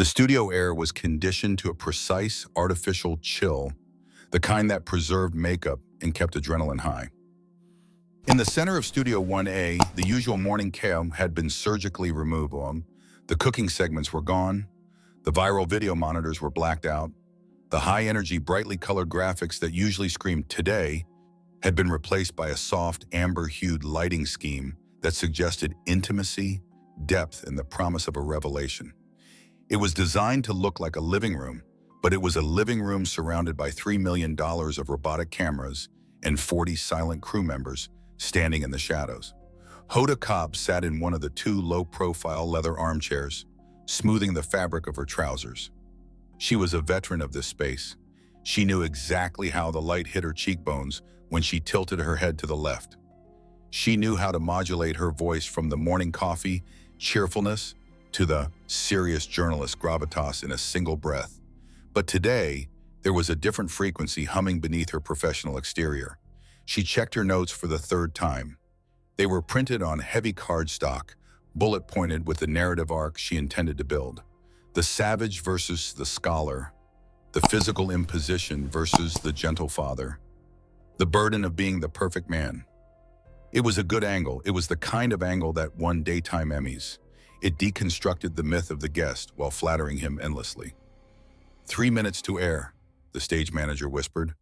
The studio air was conditioned to a precise, artificial chill, the kind that preserved makeup and kept adrenaline high. In the center of Studio 1A, the usual morning cam had been surgically removed. The cooking segments were gone, the viral video monitors were blacked out, the high-energy, brightly colored graphics that usually screamed "today" had been replaced by a soft, amber-hued lighting scheme that suggested intimacy, depth, and the promise of a revelation. It was designed to look like a living room, but it was a living room surrounded by $3 million of robotic cameras and 40 silent crew members standing in the shadows. Hoda Kotb sat in one of the two low-profile leather armchairs, smoothing the fabric of her trousers. She was a veteran of this space. She knew exactly how the light hit her cheekbones when she tilted her head to the left. She knew how to modulate her voice from the morning coffee cheerfulness to the serious journalist gravitas in a single breath. But today, there was a different frequency humming beneath her professional exterior. She checked her notes for the third time. They were printed on heavy cardstock, bullet-pointed with the narrative arc she intended to build. The savage versus the scholar, the physical imposition versus the gentle father, the burden of being the perfect man. It was a good angle. It was the kind of angle that won daytime Emmys. It deconstructed the myth of the guest while flattering him endlessly. 3 minutes to air, the stage manager whispered.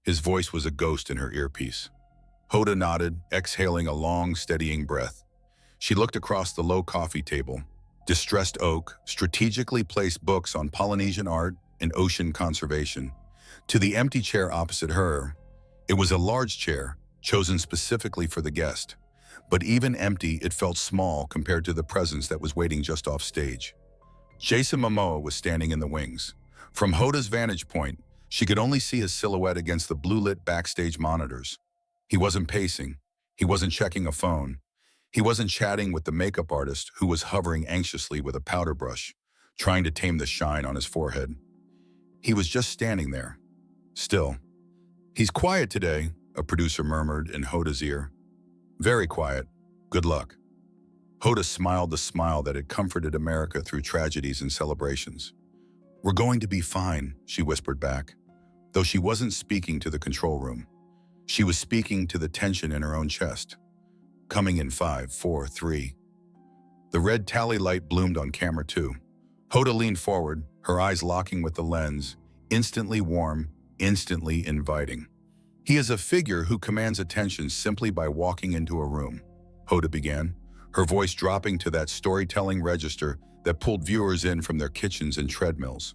His voice was a ghost in her earpiece. Hoda nodded, exhaling a long, steadying breath. She looked across the low coffee table. Distressed oak, strategically placed books on Polynesian art and ocean conservation. To the empty chair opposite her, it was a large chair, chosen specifically for the guest. But even empty, it felt small compared to the presence that was waiting just off stage. Jason Momoa was standing in the wings. From Hoda's vantage point, she could only see his silhouette against the blue-lit backstage monitors. He wasn't pacing. He wasn't checking a phone. He wasn't chatting with the makeup artist who was hovering anxiously with a powder brush, trying to tame the shine on his forehead. He was just standing there, still. "He's quiet today," a producer murmured in Hoda's ear. "Very quiet. Good luck." Hoda smiled the smile that had comforted America through tragedies and celebrations. "We're going to be fine," she whispered back, though she wasn't speaking to the control room. She was speaking to the tension in her own chest. Coming in 5, 4, 3. The red tally light bloomed on camera 2. Hoda leaned forward, her eyes locking with the lens, instantly warm, instantly inviting. "He is a figure who commands attention simply by walking into a room," Hoda began, her voice dropping to that storytelling register that pulled viewers in from their kitchens and treadmills.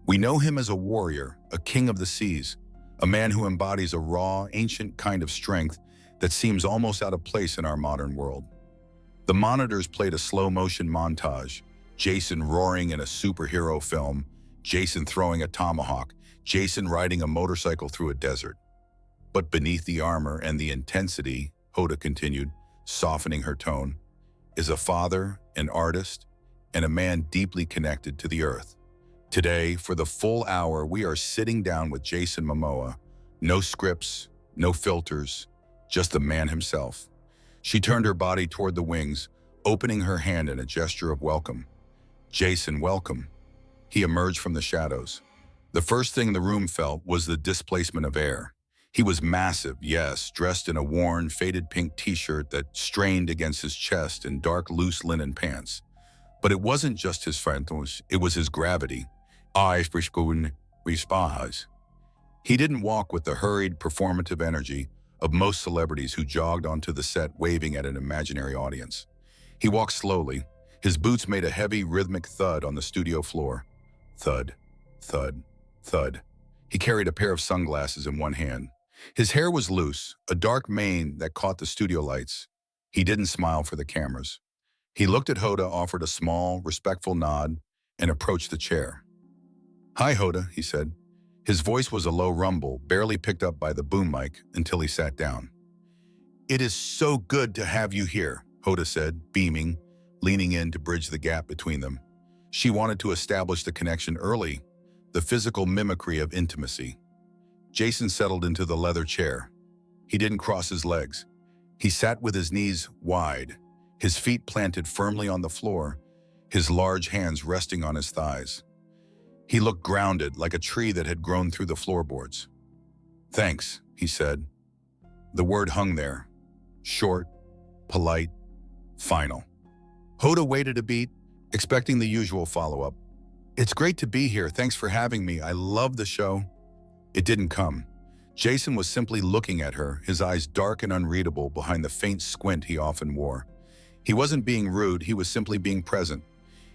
"We know him as a warrior, a king of the seas, a man who embodies a raw, ancient kind of strength that seems almost out of place in our modern world." The monitors played a slow-motion montage, Jason roaring in a superhero film, Jason throwing a tomahawk, Jason riding a motorcycle through a desert. But beneath the armor and the intensity, Hoda continued, softening her tone, is a father, an artist, and a man deeply connected to the earth. Today, for the full hour, we are sitting down with Jason Momoa. No scripts, no filters, just the man himself. She turned her body toward the wings, opening her hand in a gesture of welcome. "Jason, welcome." He emerged from the shadows. The first thing the room felt was the displacement of air. He was massive, yes, dressed in a worn, faded pink t-shirt that strained against his chest and dark, loose linen pants. But it wasn't just his phantoms, it was his gravity. He didn't walk with the hurried, performative energy of most celebrities who jogged onto the set waving at an imaginary audience. He walked slowly. His boots made a heavy, rhythmic thud on the studio floor. Thud, thud, thud. He carried a pair of sunglasses in one hand. His hair was loose, a dark mane that caught the studio lights. He didn't smile for the cameras. He looked at Hoda, offered a small, respectful nod, and approached the chair. "Hi, Hoda," he said. His voice was a low rumble, barely picked up by the boom mic until he sat down. "It is so good to have you here," Hoda said, beaming, leaning in to bridge the gap between them. She wanted to establish the connection early, the physical mimicry of intimacy. Jason settled into the leather chair. He didn't cross his legs. He sat with his knees wide, his feet planted firmly on the floor, his large hands resting on his thighs. He looked grounded, like a tree that had grown through the floorboards. "Thanks," he said. The word hung there, short, polite, final. Hoda waited a beat, expecting the usual follow-up. "It's great to be here. Thanks for having me. I love the show." It didn't come. Jason was simply looking at her, his eyes dark and unreadable behind the faint squint he often wore. He wasn't being rude, he was simply being present.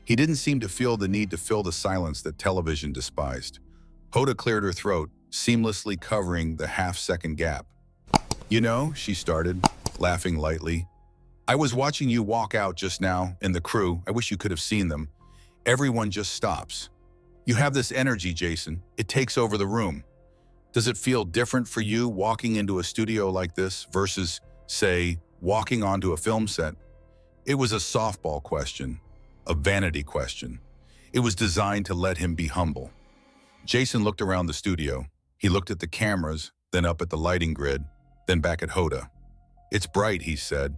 He didn't seem to feel the need to fill the silence that television despised. Hoda cleared her throat, seamlessly covering the half-second gap. "You know," she started, laughing lightly, "I was watching you walk out just now, and the crew, I wish you could have seen them. Everyone just stops. You have this energy, Jason. It takes over the room. Does it feel different for you walking into a studio like this versus, say, walking onto a film set?" It was a softball question, a vanity question. It was designed to let him be humble. Jason looked around the studio. He looked at the cameras, then up at the lighting grid, then back at Hoda. "It's bright," he said.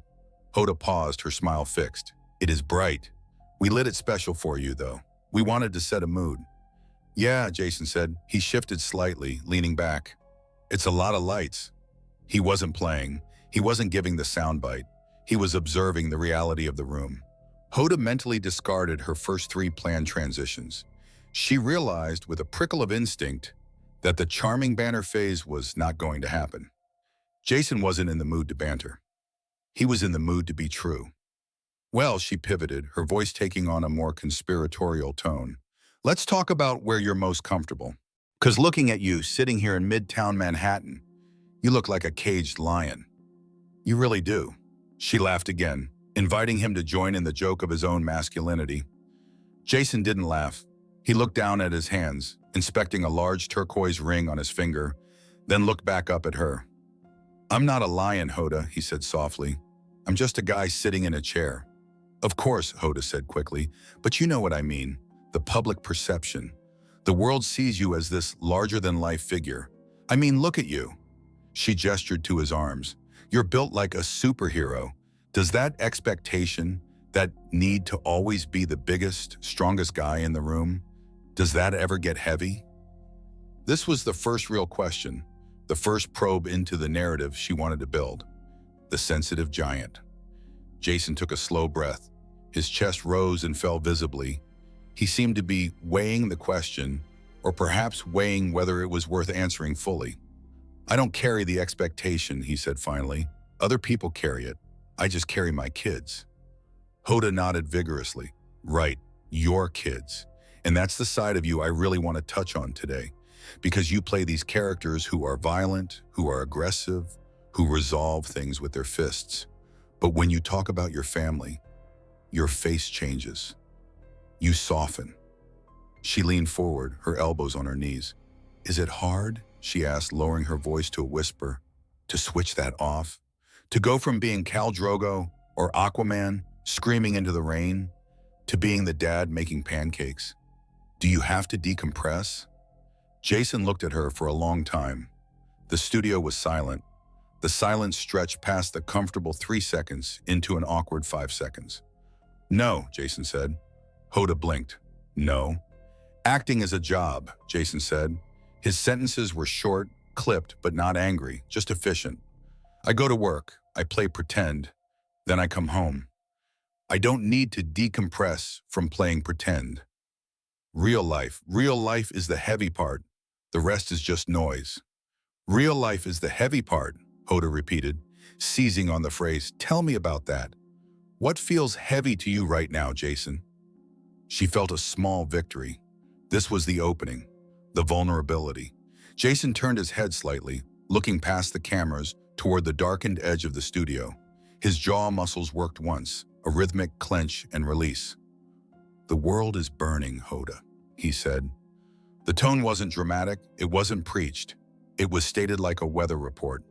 Hoda paused, her smile fixed. "It is bright. We lit it special for you, though. We wanted to set a mood." "Yeah," Jason said. He shifted slightly, leaning back. "It's a lot of lights." He wasn't playing. He wasn't giving the soundbite. He was observing the reality of the room. Hoda mentally discarded her first 3 planned transitions. She realized with a prickle of instinct that the charming banner phase was not going to happen. Jason wasn't in the mood to banter. He was in the mood to be true. "Well," she pivoted, her voice taking on a more conspiratorial tone, "let's talk about where you're most comfortable. 'Cause looking at you sitting here in Midtown Manhattan, you look like a caged lion. You really do." She laughed again, inviting him to join in the joke of his own masculinity. Jason didn't laugh. He looked down at his hands, inspecting a large turquoise ring on his finger, then looked back up at her. "I'm not a lion, Hoda," he said softly. "I'm just a guy sitting in a chair." "Of course," Hoda said quickly, "but you know what I mean. The public perception. The world sees you as this larger-than-life figure. I mean, look at you." She gestured to his arms. "You're built like a superhero. Does that expectation, that need to always be the biggest, strongest guy in the room, does that ever get heavy?" This was the first real question, the first probe into the narrative she wanted to build. The sensitive giant. Jason took a slow breath. His chest rose and fell visibly. He seemed to be weighing the question, or perhaps weighing whether it was worth answering fully. "I don't carry the expectation," he said finally. "Other people carry it. I just carry my kids." Hoda nodded vigorously. "Right, your kids. And that's the side of you I really want to touch on today, because you play these characters who are violent, who are aggressive, who resolve things with their fists. But when you talk about your family, your face changes. You soften." She leaned forward, her elbows on her knees. "Is it hard?" she asked, lowering her voice to a whisper. "To switch that off? To go from being Khal Drogo or Aquaman screaming into the rain to being the dad making pancakes? Do you have to decompress?" Jason looked at her for a long time. The studio was silent. The silence stretched past the comfortable 3 seconds into an awkward 5 seconds. "No," Jason said. Hoda blinked. "No." "Acting is a job," Jason said. His sentences were short, clipped, but not angry, just efficient. "I go to work, I play pretend, then I come home. I don't need to decompress from playing pretend. Real life is the heavy part. The rest is just noise." "Real life is the heavy part," Hoda repeated, seizing on the phrase. "Tell me about that. What feels heavy to you right now, Jason?" She felt a small victory. This was the opening, the vulnerability. Jason turned his head slightly, looking past the cameras toward the darkened edge of the studio. His jaw muscles worked once, a rhythmic clench and release. "The world is burning, Hoda," he said. The tone wasn't dramatic, it wasn't preached. It was stated like a weather report.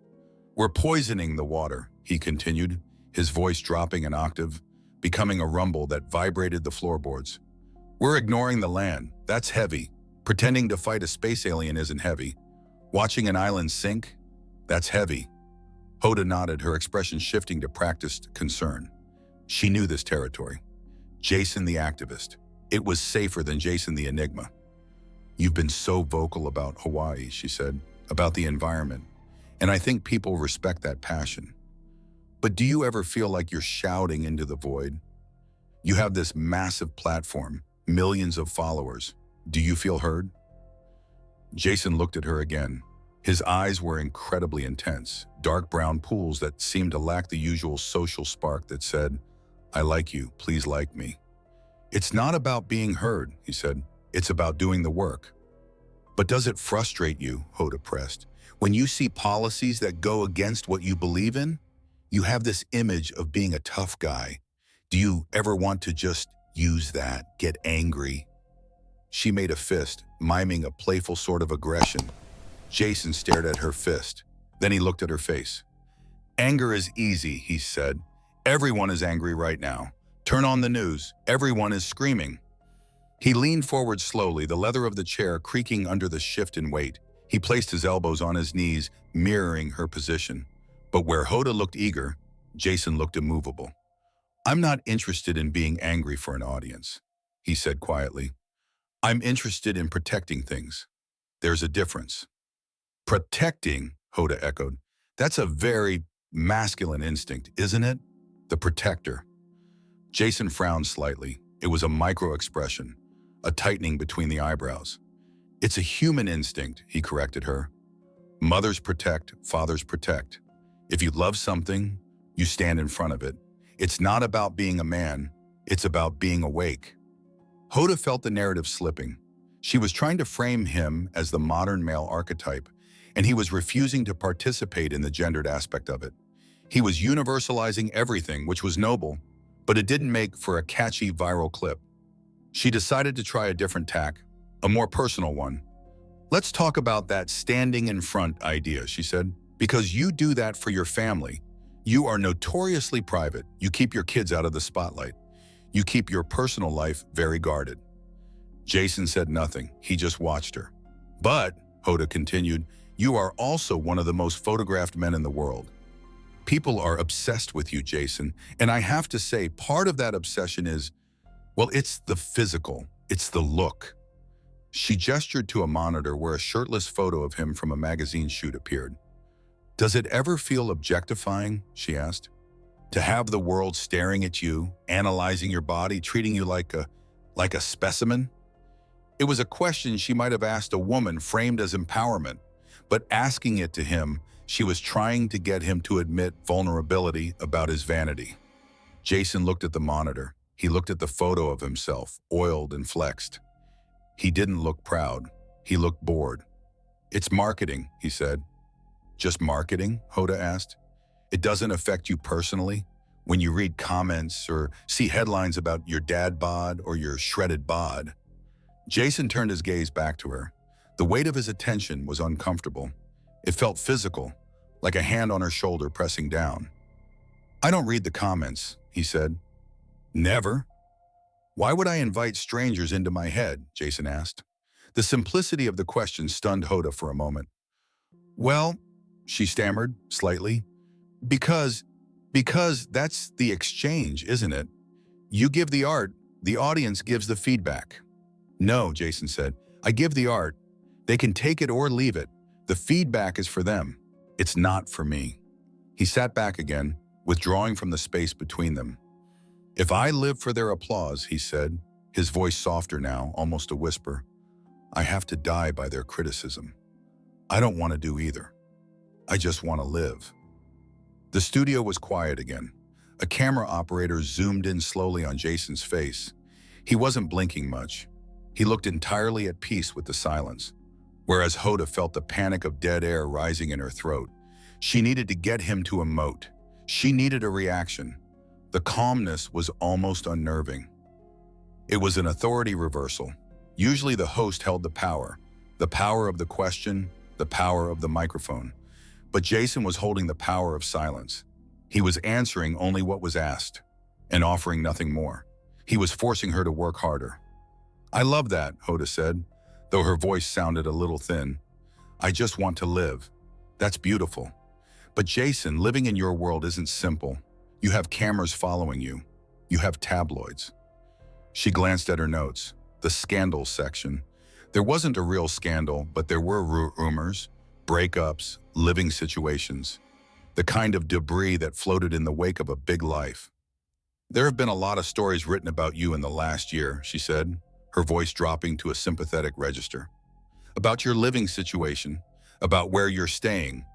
"We're poisoning the water," he continued, his voice dropping an octave, becoming a rumble that vibrated the floorboards. "We're ignoring the land. That's heavy. Pretending to fight a space alien isn't heavy. Watching an island sink? That's heavy." Hoda nodded, her expression shifting to practiced concern. She knew this territory. Jason the activist. It was safer than Jason the enigma. You've been so vocal about Hawaii, she said, about the environment, and I think people respect that passion. But do you ever feel like you're shouting into the void? You have this massive platform, millions of followers. Do you feel heard? Jason looked at her again. His eyes were incredibly intense, dark brown pools that seemed to lack the usual social spark that said, I like you, please like me. It's not about being heard, he said. It's about doing the work. But does it frustrate you, Hoda pressed, when you see policies that go against what you believe in? You have this image of being a tough guy. Do you ever want to just use that, get angry? She made a fist, miming a playful sort of aggression. Jason stared at her fist. Then he looked at her face. Anger is easy, he said. Everyone is angry right now. Turn on the news. Everyone is screaming. He leaned forward slowly, the leather of the chair creaking under the shift in weight. He placed his elbows on his knees, mirroring her position. But where Hoda looked eager, Jason looked immovable. I'm not interested in being angry for an audience, he said quietly. I'm interested in protecting things. There's a difference. Protecting, Hoda echoed. That's a very masculine instinct, isn't it? The protector. Jason frowned slightly. It was a micro-expression, a tightening between the eyebrows. It's a human instinct, he corrected her. Mothers protect, fathers protect. If you love something, you stand in front of it. It's not about being a man, it's about being awake. Hoda felt the narrative slipping. She was trying to frame him as the modern male archetype, and he was refusing to participate in the gendered aspect of it. He was universalizing everything, which was noble, but it didn't make for a catchy viral clip. She decided to try a different tack, a more personal one. Let's talk about that standing in front idea, she said, because you do that for your family. You are notoriously private. You keep your kids out of the spotlight. You keep your personal life very guarded. Jason said nothing. He just watched her. But, Hoda continued, you are also one of the most photographed men in the world. People are obsessed with you, Jason, and I have to say part of that obsession is, well, it's the physical, it's the look. She gestured to a monitor where a shirtless photo of him from a magazine shoot appeared. Does it ever feel objectifying, she asked, to have the world staring at you, analyzing your body, treating you like a specimen? It was a question she might have asked a woman framed as empowerment, but asking it to him, she was trying to get him to admit vulnerability about his vanity. Jason looked at the monitor. He looked at the photo of himself, oiled and flexed. He didn't look proud. He looked bored. It's marketing, he said. Just marketing? Hoda asked. It doesn't affect you personally? When you read comments or see headlines about your dad bod or your shredded bod? Jason turned his gaze back to her. The weight of his attention was uncomfortable. It felt physical, like a hand on her shoulder pressing down. I don't read the comments, he said. Never? Why would I invite strangers into my head? Jason asked. The simplicity of the question stunned Hoda for a moment. Well, she stammered slightly, because that's the exchange, isn't it? You give the art, the audience gives the feedback. No, Jason said, I give the art. They can take it or leave it. The feedback is for them. It's not for me. He sat back again, withdrawing from the space between them. If I live for their applause, he said, his voice softer now, almost a whisper, I have to die by their criticism. I don't want to do either. I just want to live. The studio was quiet again. A camera operator zoomed in slowly on Jason's face. He wasn't blinking much. He looked entirely at peace with the silence, whereas Hoda felt the panic of dead air rising in her throat. She needed to get him to emote. She needed a reaction. The calmness was almost unnerving. It was an authority reversal. Usually the host held the power of the question, the power of the microphone. But Jason was holding the power of silence. He was answering only what was asked and offering nothing more. He was forcing her to work harder. I love that, Hoda said, though her voice sounded a little thin. I just want to live. That's beautiful. But Jason, living in your world isn't simple. You have cameras following you. You have tabloids. She glanced at her notes. The scandals section. There wasn't a real scandal, but there were rumors, breakups, living situations. The kind of debris that floated in the wake of a big life. There have been a lot of stories written about you in the last year, she said, her voice dropping to a sympathetic register. About your living situation, about where you're staying.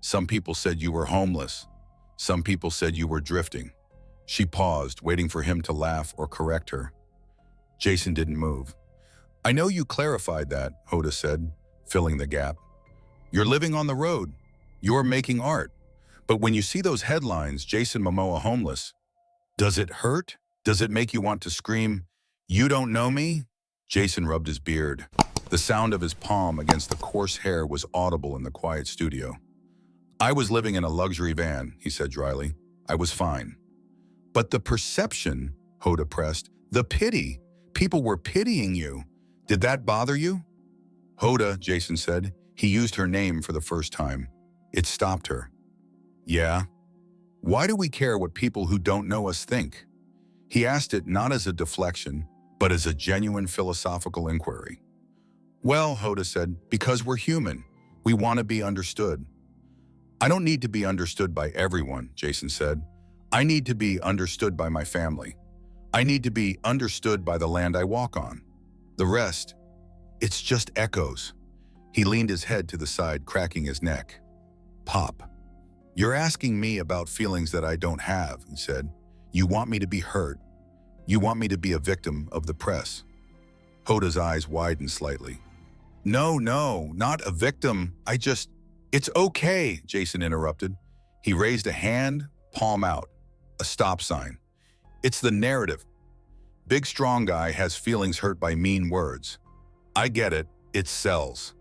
Some people said you were homeless. Some people said you were drifting. She paused, waiting for him to laugh or correct her. Jason didn't move. I know you clarified that, Hoda said, filling the gap. You're living on the road. You're making art. But when you see those headlines, Jason Momoa homeless, does it hurt? Does it make you want to scream, "You don't know me"? Jason rubbed his beard. The sound of his palm against the coarse hair was audible in the quiet studio. I was living in a luxury van, he said dryly. I was fine. But the perception, Hoda pressed, the pity, people were pitying you. Did that bother you? Hoda, Jason said. He used her name for the first time. It stopped her. Yeah. Why do we care what people who don't know us think? He asked it not as a deflection, but as a genuine philosophical inquiry. Well, Hoda said, because we're human. We want to be understood. I don't need to be understood by everyone, Jason said. I need to be understood by my family. I need to be understood by the land I walk on. The rest, it's just echoes. He leaned his head to the side, cracking his neck. Pop. You're asking me about feelings that I don't have, he said. You want me to be hurt. You want me to be a victim of the press. Hoda's eyes widened slightly. No, not a victim. It's okay, Jason interrupted. He raised a hand, palm out, a stop sign. It's the narrative. Big strong guy has feelings hurt by mean words. I get it, it sells.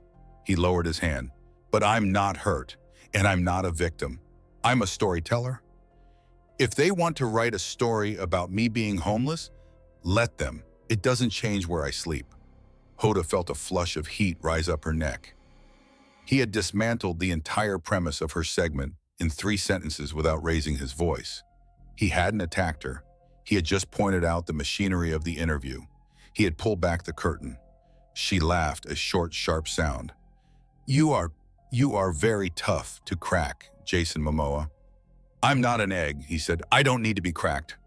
He lowered his hand. But I'm not hurt, and I'm not a victim. I'm a storyteller. If they want to write a story about me being homeless, let them. It doesn't change where I sleep. Hoda felt a flush of heat rise up her neck. He had dismantled the entire premise of her segment in 3 sentences without raising his voice. He hadn't attacked her. He had just pointed out the machinery of the interview. He had pulled back the curtain. She laughed, a short, sharp sound. You are very tough to crack, Jason Momoa. I'm not an egg, he said. I don't need to be cracked.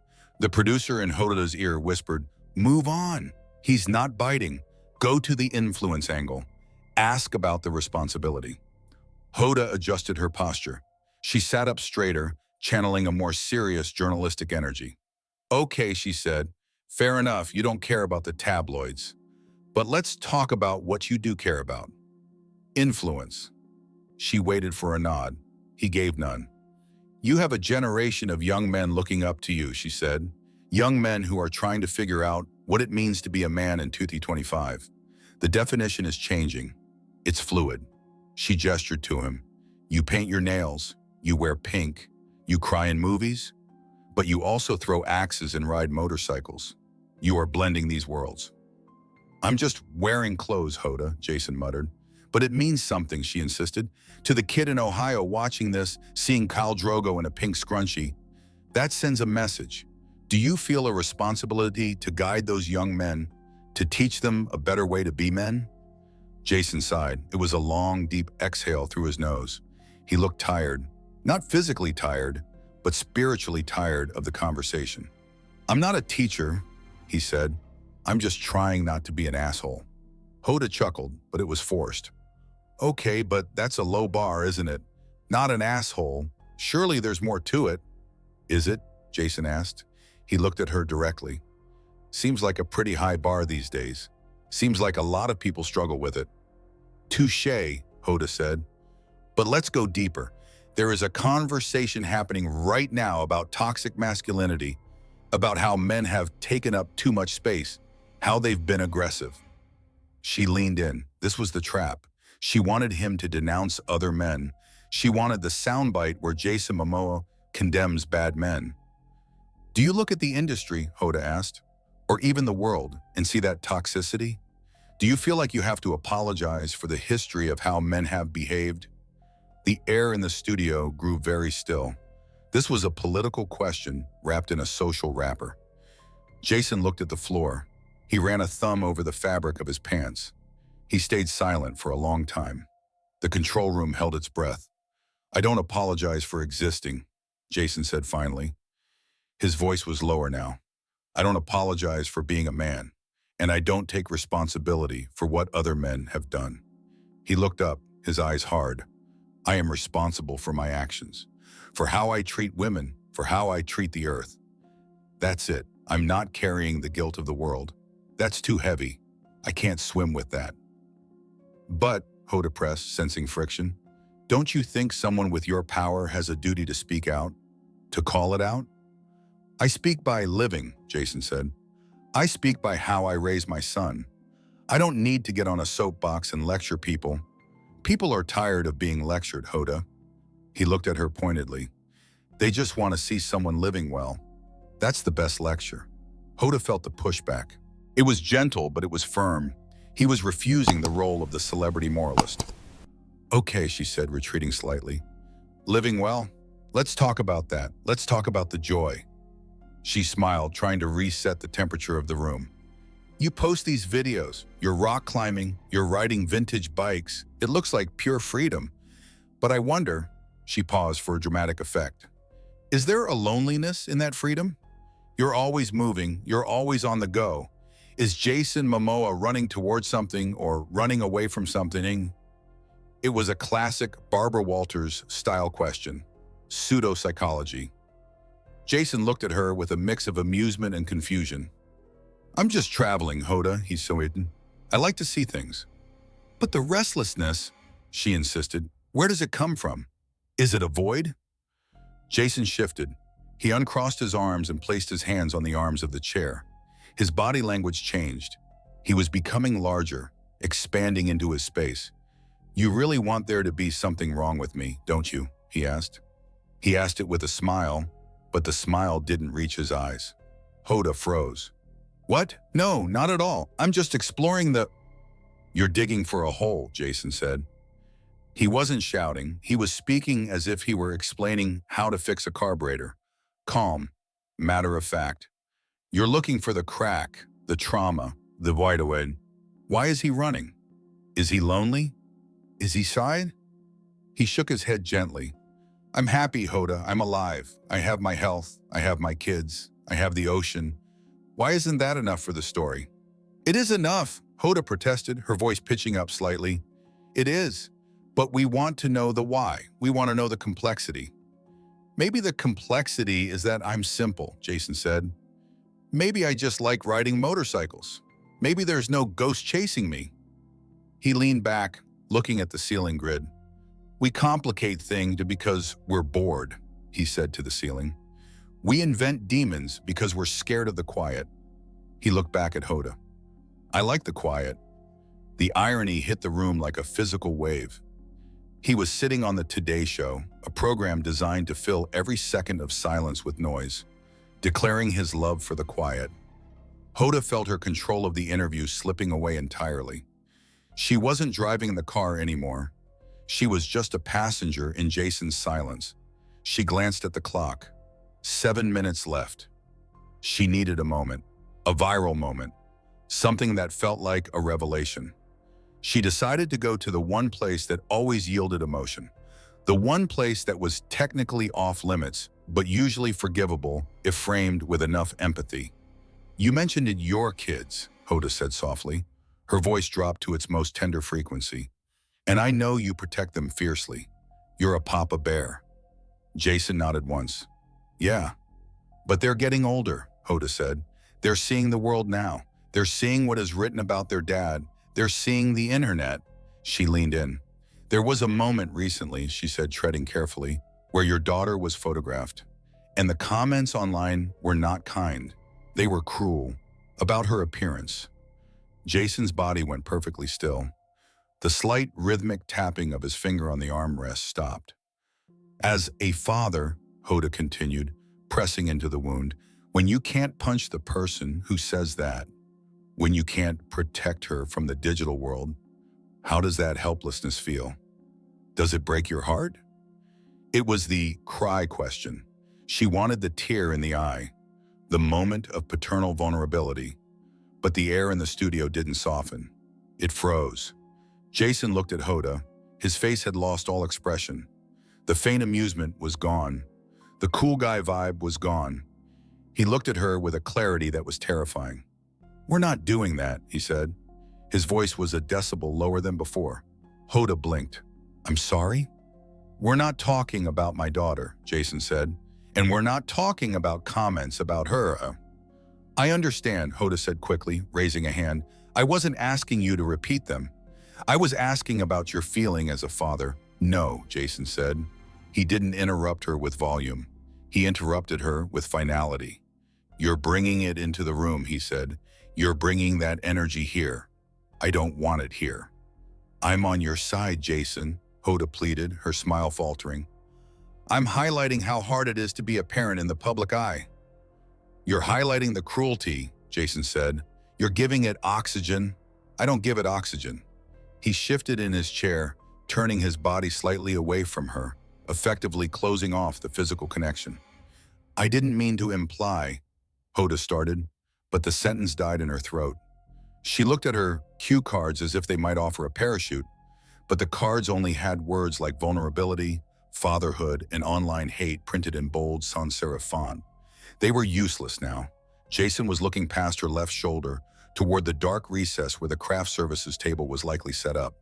The producer in Hoda's ear whispered, move on. He's not biting. Go to the influence angle. Ask about the responsibility. Hoda adjusted her posture. She sat up straighter, channeling a more serious journalistic energy. Okay, she said. Fair enough, you don't care about the tabloids. But let's talk about what you do care about. Influence. She waited for a nod. He gave none. You have a generation of young men looking up to you, she said. Young men who are trying to figure out what it means to be a man in 2025. The definition is changing. It's fluid. She gestured to him. You paint your nails. You wear pink. You cry in movies. But you also throw axes and ride motorcycles. You are blending these worlds. I'm just wearing clothes, Hoda, Jason muttered. But it means something, she insisted. To the kid in Ohio watching this, seeing Khal Drogo in a pink scrunchie, that sends a message. Do you feel a responsibility to guide those young men, to teach them a better way to be men? Jason sighed. It was a long, deep exhale through his nose. He looked tired, not physically tired, but spiritually tired of the conversation. I'm not a teacher, he said. I'm just trying not to be an asshole. Hoda chuckled, but it was forced. Okay, but that's a low bar, isn't it? Not an asshole. Surely there's more to it. Is it? Jason asked. He looked at her directly. Seems like a pretty high bar these days. Seems like a lot of people struggle with it. Touché, Hoda said. But let's go deeper. There is a conversation happening right now about toxic masculinity, about how men have taken up too much space, how they've been aggressive. She leaned in. This was the trap. She wanted him to denounce other men. She wanted the soundbite where Jason Momoa condemns bad men. Do you look at the industry, Hoda asked, or even the world, and see that toxicity? Do you feel like you have to apologize for the history of how men have behaved? The air in the studio grew very still. This was a political question wrapped in a social wrapper. Jason looked at the floor. He ran a thumb over the fabric of his pants. He stayed silent for a long time. The control room held its breath. "I don't apologize for existing," Jason said finally. His voice was lower now. "I don't apologize for being a man, and I don't take responsibility for what other men have done." He looked up, his eyes hard. "I am responsible for my actions, for how I treat women, for how I treat the earth. That's it. I'm not carrying the guilt of the world. That's too heavy. I can't swim with that." "But," Hoda pressed, sensing friction, "don't you think someone with your power has a duty to speak out? To call it out?" "I speak by living," Jason said. "I speak by how I raise my son. I don't need to get on a soapbox and lecture people. People are tired of being lectured, Hoda." He looked at her pointedly. "They just want to see someone living well. That's the best lecture." Hoda felt the pushback. It was gentle, but it was firm. He was refusing the role of the celebrity moralist. "Okay," she said, retreating slightly. "Living well? Let's talk about that. Let's talk about the joy." She smiled, trying to reset the temperature of the room. "You post these videos. You're rock climbing. You're riding vintage bikes. It looks like pure freedom. But I wonder," she paused for a dramatic effect, "is there a loneliness in that freedom? You're always moving. You're always on the go. Is Jason Momoa running towards something or running away from something?" It was a classic Barbara Walters style question. Pseudo-psychology. Jason looked at her with a mix of amusement and confusion. "I'm just traveling, Hoda," he said. "I like to see things." "But the restlessness," she insisted, "where does it come from? Is it a void?" Jason shifted. He uncrossed his arms and placed his hands on the arms of the chair. His body language changed. He was becoming larger, expanding into his space. "You really want there to be something wrong with me, don't you?" he asked. He asked it with a smile, but the smile didn't reach his eyes. Hoda froze. "What? No, not at all. I'm just exploring the—" "You're digging for a hole," Jason said. He wasn't shouting. He was speaking as if he were explaining how to fix a carburetor. Calm, matter of fact. "You're looking for the crack, the trauma, the void. Why is he running? Is he lonely? Is he sad?" He shook his head gently. "I'm happy, Hoda. I'm alive. I have my health. I have my kids. I have the ocean. Why isn't that enough for the story?" "It is enough," Hoda protested, her voice pitching up slightly. "It is. But we want to know the why. We want to know the complexity." "Maybe the complexity is that I'm simple," Jason said. "Maybe I just like riding motorcycles. Maybe there's no ghost chasing me." He leaned back, looking at the ceiling grid. "We complicate things because we're bored," he said to the ceiling. "We invent demons because we're scared of the quiet." He looked back at Hoda. "I like the quiet." The irony hit the room like a physical wave. He was sitting on the Today Show, a program designed to fill every second of silence with noise, declaring his love for the quiet. Hoda felt her control of the interview slipping away entirely. She wasn't driving the car anymore. She was just a passenger in Jason's silence. She glanced at the clock. 7 minutes left. She needed a moment, a viral moment, something that felt like a revelation. She decided to go to the one place that always yielded emotion, the one place that was technically off limits, but usually forgivable if framed with enough empathy. "You mentioned it, your kids," Hoda said softly. Her voice dropped to its most tender frequency. "And I know you protect them fiercely. You're a papa bear." Jason nodded once. "Yeah. But they're getting older," Hoda said. "They're seeing the world now. They're seeing what is written about their dad. They're seeing the internet." She leaned in. "There was a moment recently," she said, treading carefully, "where your daughter was photographed. And the comments online were not kind. They were cruel. About her appearance." Jason's body went perfectly still. The slight rhythmic tapping of his finger on the armrest stopped. "As a father," Hoda continued, pressing into the wound, "when you can't punch the person who says that, when you can't protect her from the digital world, how does that helplessness feel? Does it break your heart?" It was the cry question. She wanted the tear in the eye. the moment of paternal vulnerability. But the air in the studio didn't soften. It froze. Jason looked at Hoda. His face had lost all expression. The faint amusement was gone. The cool guy vibe was gone. He looked at her with a clarity that was terrifying. "We're not doing that," he said. His voice was a decibel lower than before. Hoda blinked. "I'm sorry?" "We're not talking about my daughter," Jason said. "And we're not talking about comments about her." "I understand," Hoda said quickly, raising a hand. "I wasn't asking you to repeat them. I was asking about your feeling as a father." "No," Jason said. He didn't interrupt her with volume. He interrupted her with finality. "You're bringing it into the room," he said. "You're bringing that energy here. I don't want it here." "I'm on your side, Jason," Hoda pleaded, her smile faltering. "I'm highlighting how hard it is to be a parent in the public eye." "You're highlighting the cruelty," Jason said. "You're giving it oxygen." "I don't give it oxygen." He shifted in his chair, turning his body slightly away from her, effectively closing off the physical connection. "I didn't mean to imply," Hoda started, but the sentence died in her throat. She looked at her cue cards as if they might offer a parachute, but the cards only had words like vulnerability, fatherhood, and online hate printed in bold sans serif font. They were useless now. Jason was looking past her left shoulder toward the dark recess where the craft services table was likely set up.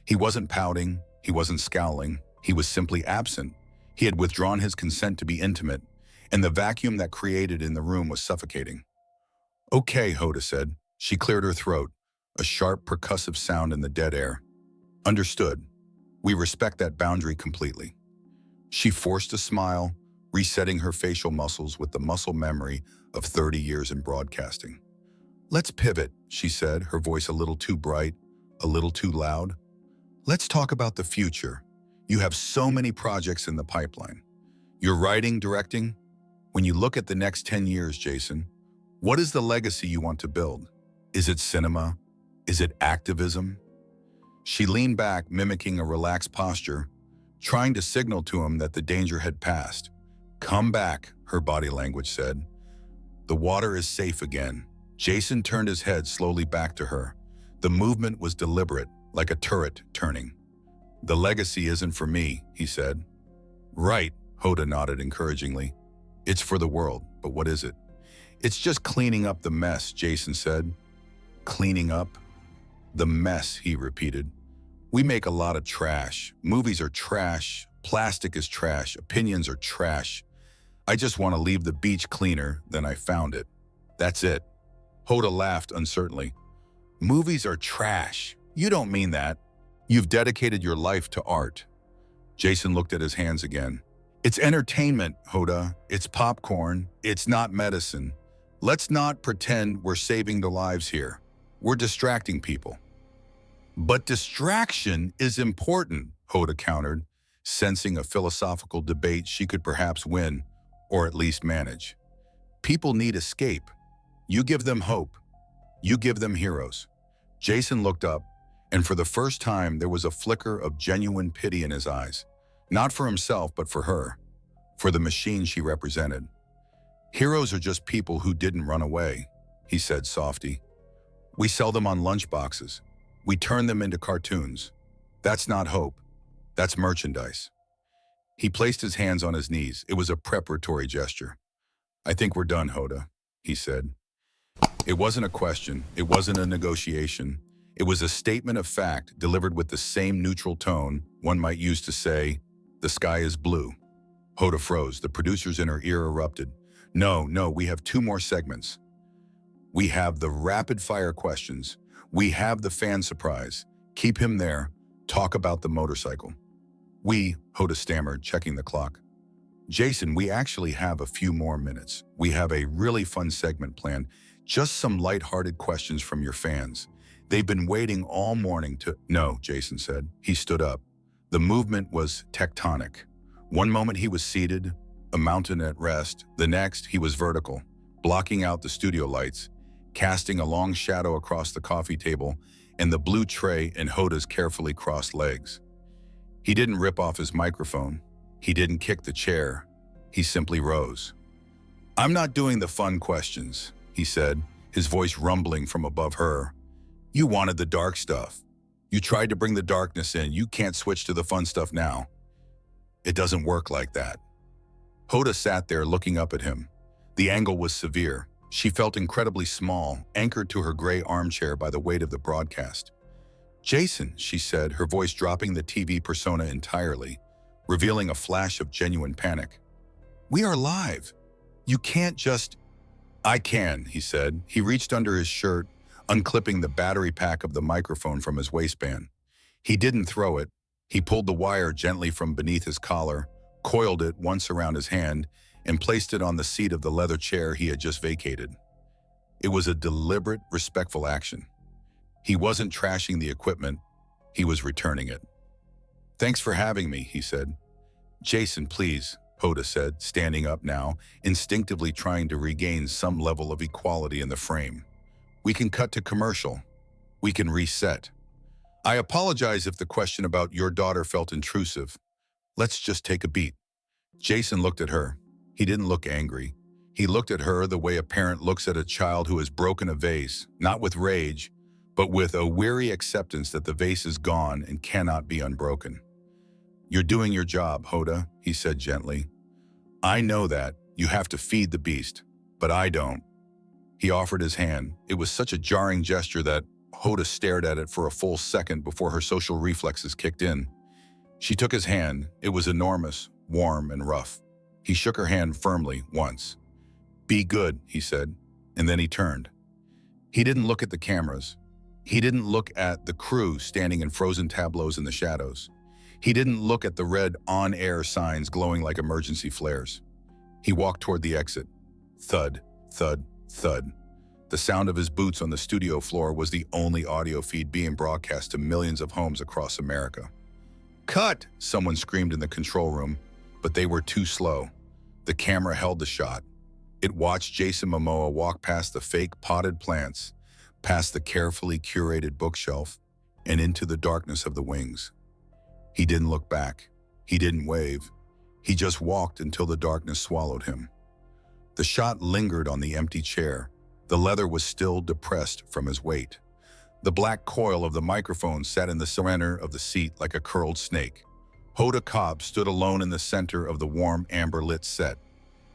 He wasn't pouting, he wasn't scowling, he was simply absent. He had withdrawn his consent to be intimate, and the vacuum that created in the room was suffocating. "Okay," Hoda said. She cleared her throat, a sharp percussive sound in the dead air. "Understood. We respect that boundary completely." She forced a smile, resetting her facial muscles with the muscle memory of 30 years in broadcasting. "Let's pivot," she said, her voice a little too bright, a little too loud. "Let's talk about the future. You have so many projects in the pipeline. You're writing, directing. When you look at the next 10 years, Jason, what is the legacy you want to build? Is it cinema? Is it activism?" She leaned back, mimicking a relaxed posture, trying to signal to him that the danger had passed. "Come back," her body language said. "The water is safe again." Jason turned his head slowly back to her. The movement was deliberate, like a turret turning. "The legacy isn't for me," he said. "Right," Hoda nodded encouragingly. "It's for the world, but what is it?" "It's just cleaning up the mess," Jason said. "Cleaning up?" "The mess," he repeated. "We make a lot of trash. Movies are trash. Plastic is trash. Opinions are trash. I just want to leave the beach cleaner than I found it. That's it." Hoda laughed uncertainly. "Movies are trash. You don't mean that. You've dedicated your life to art." Jason looked at his hands again. "It's entertainment, Hoda. It's popcorn. It's not medicine. Let's not pretend we're saving the lives here. We're distracting people." "But distraction is important," Hoda countered, sensing a philosophical debate she could perhaps win, or at least manage. "People need escape. You give them hope. You give them heroes." Jason looked up, and for the first time there was a flicker of genuine pity in his eyes. Not for himself, but for her. For the machine she represented. "Heroes are just people who didn't run away," he said softly. "We sell them on lunchboxes. We turn them into cartoons. That's not hope. That's merchandise." He placed his hands on his knees. It was a preparatory gesture. "I think we're done, Hoda," he said. It wasn't a question. It wasn't a negotiation. It was a statement of fact delivered with the same neutral tone one might use to say, "The sky is blue." Hoda froze. The producers in her ear erupted. No, we have 2 more segments. We have the rapid-fire questions. We have the fan surprise. Keep him there. Talk about the motorcycle." Hoda stammered, checking the clock. "Jason, we actually have a few more minutes. We have a really fun segment planned. Just some light-hearted questions from your fans. They've been waiting all morning to—" "No," Jason said. He stood up. The movement was tectonic. One moment he was seated, a mountain at rest. The next, he was vertical, blocking out the studio lights, casting a long shadow across the coffee table and the blue tray and Hoda's carefully crossed legs. He didn't rip off his microphone. He didn't kick the chair. He simply rose. "I'm not doing the fun questions," he said, his voice rumbling from above her. "You wanted the dark stuff. You tried to bring the darkness in. You can't switch to the fun stuff now. It doesn't work like that." Hoda sat there looking up at him. The angle was severe. She felt incredibly small, anchored to her gray armchair by the weight of the broadcast. "Jason," she said, her voice dropping the TV persona entirely, revealing a flash of genuine panic. "We are live. You can't just—" "I can," he said. He reached under his shirt, unclipping the battery pack of the microphone from his waistband. He didn't throw it. He pulled the wire gently from beneath his collar, coiled it once around his hand, and placed it on the seat of the leather chair he had just vacated. It was a deliberate, respectful action. He wasn't trashing the equipment. He was returning it. "Thanks for having me," he said. "Jason, please," Hoda said, standing up now, instinctively trying to regain some level of equality in the frame. "We can cut to commercial. We can reset. I apologize if the question about your daughter felt intrusive. Let's just take a beat." Jason looked at her. He didn't look angry. He looked at her the way a parent looks at a child who has broken a vase, not with rage, but with a weary acceptance that the vase is gone and cannot be unbroken. "You're doing your job, Hoda," he said gently. "I know that. You have to feed the beast, but I don't." He offered his hand. It was such a jarring gesture that Hoda stared at it for a full second before her social reflexes kicked in. She took his hand. It was enormous, warm, and rough. He shook her hand firmly once. "Be good," he said, and then he turned. He didn't look at the cameras. He didn't look at the crew standing in frozen tableaus in the shadows. He didn't look at the red on-air signs glowing like emergency flares. He walked toward the exit. Thud, thud, thud. The sound of his boots on the studio floor was the only audio feed being broadcast to millions of homes across America. "Cut!" someone screamed in the control room, but they were too slow. The camera held the shot. It watched Jason Momoa walk past the fake potted plants, past the carefully curated bookshelf, and into the darkness of the wings. He didn't look back. He didn't wave. He just walked until the darkness swallowed him. The shot lingered on the empty chair. The leather was still depressed from his weight. The black coil of the microphone sat in the center of the seat like a curled snake. Hoda Kotb stood alone in the center of the warm, amber-lit set.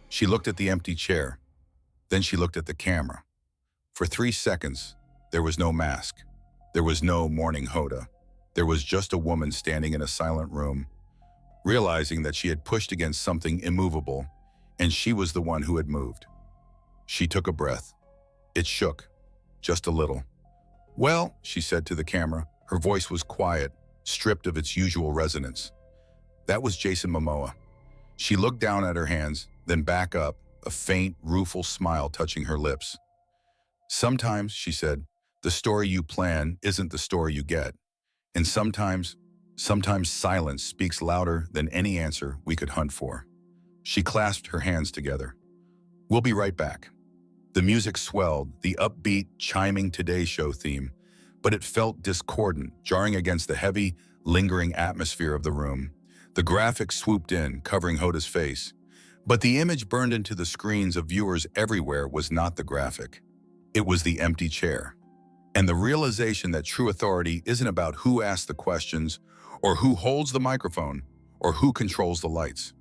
She looked at the empty chair. Then she looked at the camera. For 3 seconds, there was no mask. There was no morning Hoda. There was just a woman standing in a silent room, realizing that she had pushed against something immovable, and she was the one who had moved. She took a breath. It shook, just a little. "Well," she said to the camera. Her voice was quiet, stripped of its usual resonance. That was Jason Momoa. She looked down at her hands, then back up, a faint, rueful smile touching her lips. "Sometimes," she said, "the story you plan isn't the story you get. And sometimes silence speaks louder than any answer we could hunt for." She clasped her hands together. "We'll be right back." The music swelled, the upbeat, chiming Today Show theme, but it felt discordant, jarring against the heavy, lingering atmosphere of the room. The graphics swooped in, covering Hoda's face. But the image burned into the screens of viewers everywhere was not the graphic. It was the empty chair. And the realization that true authority isn't about who asks the questions, or who holds the microphone, or who controls the lights.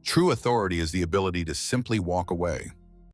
True authority is the ability to simply walk away.